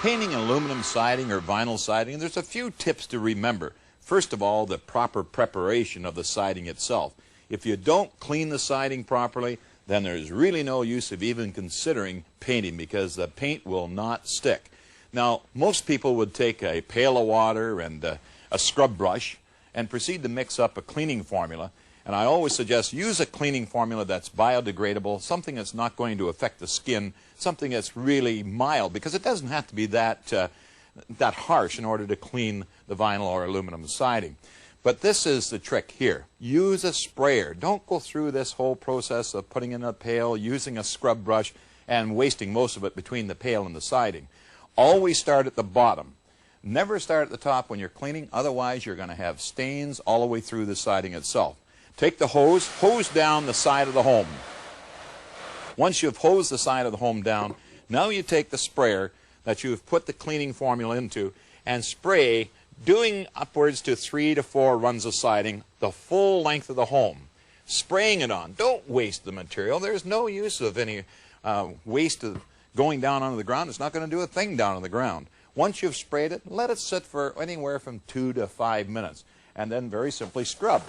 painting aluminum siding or vinyl siding, there's a few tips to remember. First of all, the proper preparation of the siding itself. If you don't clean the siding properly, then there's really no use of even considering painting because the paint will not stick. Now, most people would take a pail of water and a scrub brush and proceed to mix up a cleaning formula. And I always suggest use a cleaning formula that's biodegradable, something that's not going to affect the skin, something that's really mild, because it doesn't have to be that harsh in order to clean the vinyl or aluminum siding. But this is the trick here. Use a sprayer. Don't go through this whole process of putting in a pail, using a scrub brush, and wasting most of it between the pail and the siding. Always start at the bottom. Never start at the top when you're cleaning, otherwise you're going to have stains all the way through the siding itself. Take the hose down the side of the home. Once you've hosed the side of the home down, now you take the sprayer that you've put the cleaning formula into and spray, doing upwards to 3 to 4 runs of siding the full length of the home. Spraying it on. Don't waste the material. There's no use of any waste of going down onto the ground. It's not going to do a thing down on the ground. Once you've sprayed it, let it sit for anywhere from 2 to 5 minutes, and then very simply scrub.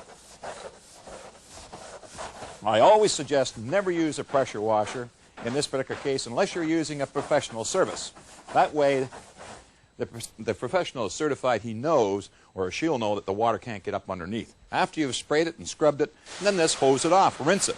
I always suggest never use a pressure washer in this particular case unless you're using a professional service. That way the professional is certified he knows or she'll know that the water can't get up underneath. After you've sprayed it and scrubbed it, then this hose it off, rinse it.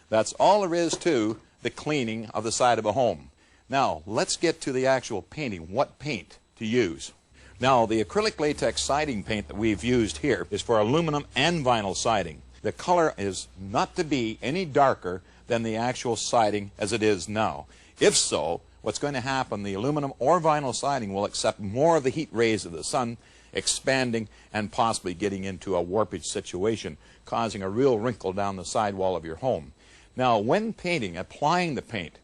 That's all there is to the cleaning of the side of a home. Now let's get to the actual painting. What paint to use? Now the acrylic latex siding paint that we've used here is for aluminum and vinyl siding. The color is not to be any darker than the actual siding as it is now. If so, what's going to happen, the aluminum or vinyl siding will accept more of the heat rays of the sun, expanding and possibly getting into a warpage situation, causing a real wrinkle down the sidewall of your home. Now, when painting, applying the paint,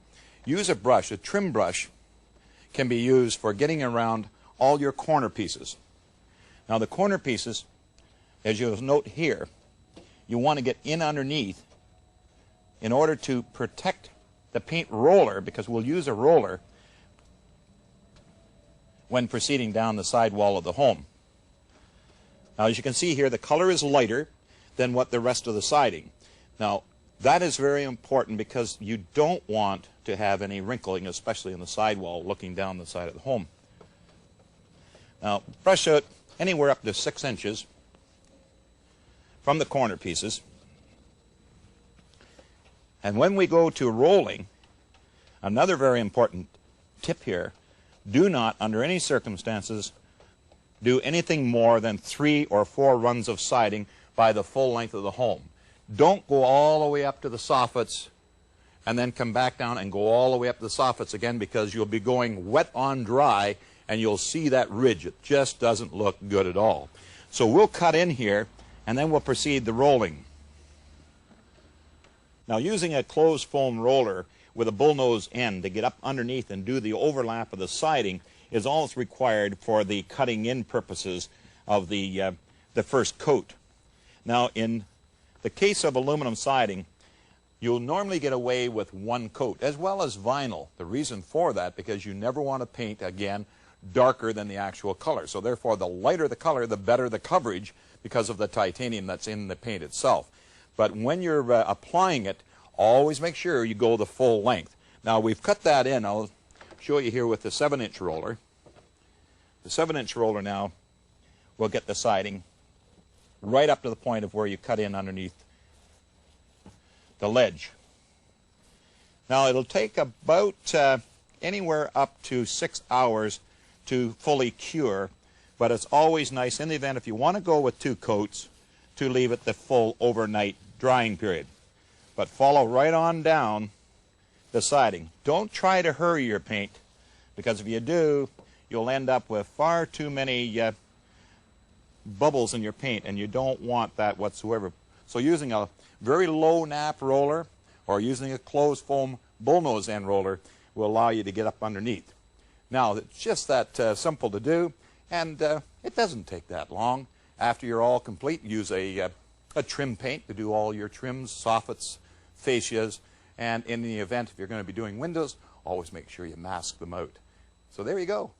use a brush. A trim brush can be used for getting around all your corner pieces. Now, the corner pieces, as you'll note here, you want to get in underneath in order to protect the paint roller, because we'll use a roller when proceeding down the sidewall of the home. Now, as you can see here, the color is lighter than what the rest of the siding. Now, that is very important because you don't want to have any wrinkling, especially in the sidewall looking down the side of the home. Now, brush out anywhere up to 6 inches from the corner pieces. And when we go to rolling, another very important tip here, do not, under any circumstances, do anything more than 3 or 4 runs of siding by the full length of the home. Don't go all the way up to the soffits and then come back down and go all the way up to the soffits again, because you'll be going wet on dry and you'll see that ridge. It just doesn't look good at all. So we'll cut in here and then we'll proceed the rolling. Now, using a closed foam roller with a bullnose end to get up underneath and do the overlap of the siding is all that's required for the cutting in purposes of the first coat. Now, in the case of aluminum siding, you'll normally get away with 1 coat, as well as vinyl. The reason for that, because you never want to paint, again, darker than the actual color. So therefore, the lighter the color, the better the coverage, because of the titanium that's in the paint itself. But when you're applying it, always make sure you go the full length. Now, we've cut that in. I'll show you here with the 7-inch roller. The 7-inch roller now will get the siding right up to the point of where you cut in underneath the ledge. Now, it'll take about anywhere up to 6 hours to fully cure, but it's always nice, in the event if you want to go with 2 coats, to leave it the full overnight drying period. But follow right on down the siding. Don't try to hurry your paint, because if you do, you'll end up with far too many bubbles in your paint, and you don't want that whatsoever. So using a very low nap roller or using a closed foam bullnose end roller will allow you to get up underneath. Now, it's just that simple to do, and it doesn't take that long. After you're all complete, use a trim paint to do all your trims, soffits, fascias, and in the event if you're going to be doing windows, always make sure you mask them out. So there you go.